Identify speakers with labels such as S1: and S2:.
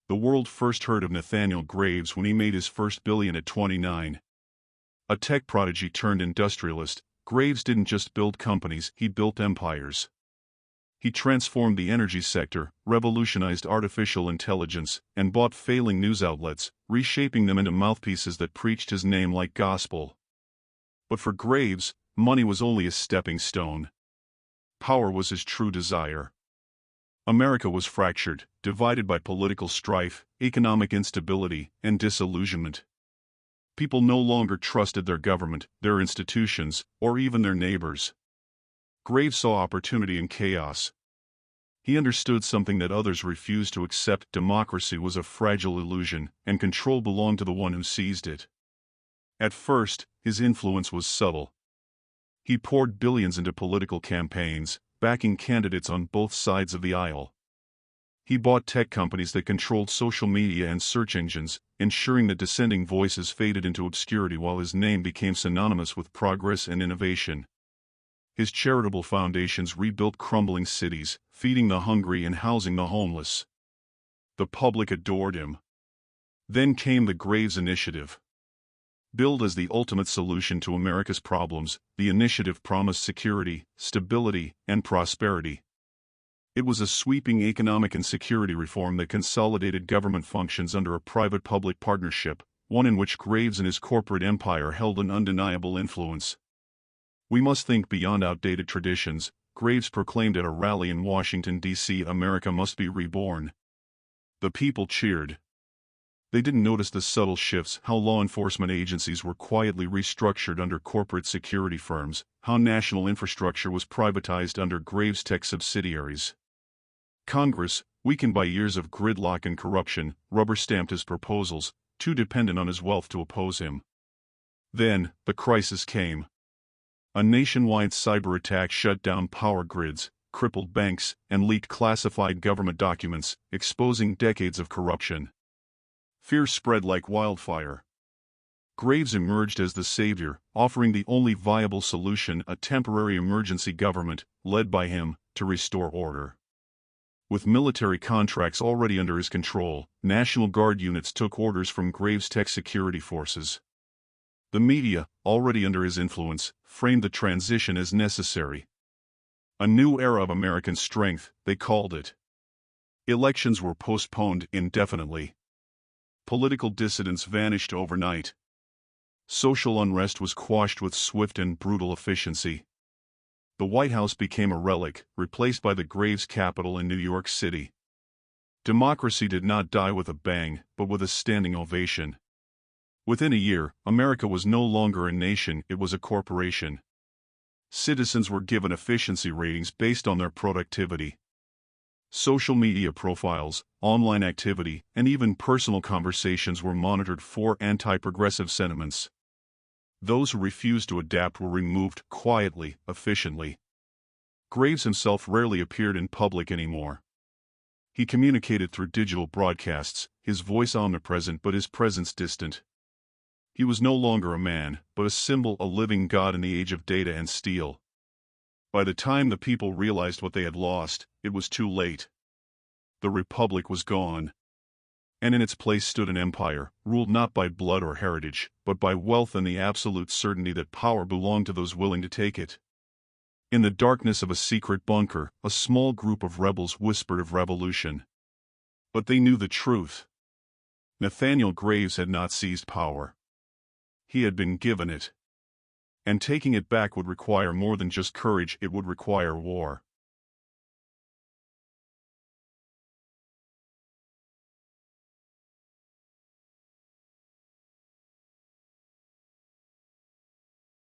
S1: The world first heard of Nathaniel Graves when he made his first billion at 29. A tech prodigy turned industrialist, Graves didn't just build companies, he built empires. He transformed the energy sector, revolutionized artificial intelligence, and bought failing news outlets, reshaping them into mouthpieces that preached his name like gospel. But for Graves, money was only a stepping stone. Power was his true desire. America was fractured, divided by political strife, economic instability, and disillusionment. People no longer trusted their government, their institutions, or even their neighbors. Graves saw opportunity in chaos. He understood something that others refused to accept: democracy was a fragile illusion, and control belonged to the one who seized it. At first, his influence was subtle. He poured billions into political campaigns, backing candidates on both sides of the aisle. He bought tech companies that controlled social media and search engines, ensuring that dissenting voices faded into obscurity while his name became synonymous with progress and innovation. His charitable foundations rebuilt crumbling cities, feeding the hungry and housing the homeless. The public adored him. Then came the Graves Initiative. Billed as the ultimate solution to America's problems, the initiative promised security, stability, and prosperity. It was a sweeping economic and security reform that consolidated government functions under a private-public partnership, one in which Graves and his corporate empire held an undeniable influence. "We must think beyond outdated traditions," Graves proclaimed at a rally in Washington, D.C. "America must be reborn." The people cheered. They didn't notice the subtle shifts: how law enforcement agencies were quietly restructured under corporate security firms, how national infrastructure was privatized under Graves' tech subsidiaries. Congress, weakened by years of gridlock and corruption, rubber-stamped his proposals, too dependent on his wealth to oppose him. Then, the crisis came. A nationwide cyber attack shut down power grids, crippled banks, and leaked classified government documents, exposing decades of corruption. Fear spread like wildfire. Graves emerged as the savior, offering the only viable solution: a temporary emergency government, led by him, to restore order. With military contracts already under his control, National Guard units took orders from Graves' tech security forces. The media, already under his influence, framed the transition as necessary. A new era of American strength, they called it. Elections were postponed indefinitely. Political dissidents vanished overnight. Social unrest was quashed with swift and brutal efficiency. The White House became a relic, replaced by the Graves Capitol in New York City. Democracy did not die with a bang, but with a standing ovation. Within a year, America was no longer a nation, it was a corporation. Citizens were given efficiency ratings based on their productivity. Social media profiles, online activity, and even personal conversations were monitored for anti-progressive sentiments. Those who refused to adapt were removed quietly, efficiently. Graves himself rarely appeared in public anymore. He communicated through digital broadcasts, his voice omnipresent but his presence distant. He was no longer a man, but a symbol, a living god in the age of data and steel. By the time the people realized what they had lost, it was too late. The republic was gone. And in its place stood an empire, ruled not by blood or heritage, but by wealth and the absolute certainty that power belonged to those willing to take it. In the darkness of a secret bunker, a small group of rebels whispered of revolution. But they knew the truth. Nathaniel Graves had not seized power. He had been given it. And taking it back would require more than just courage, it would require war.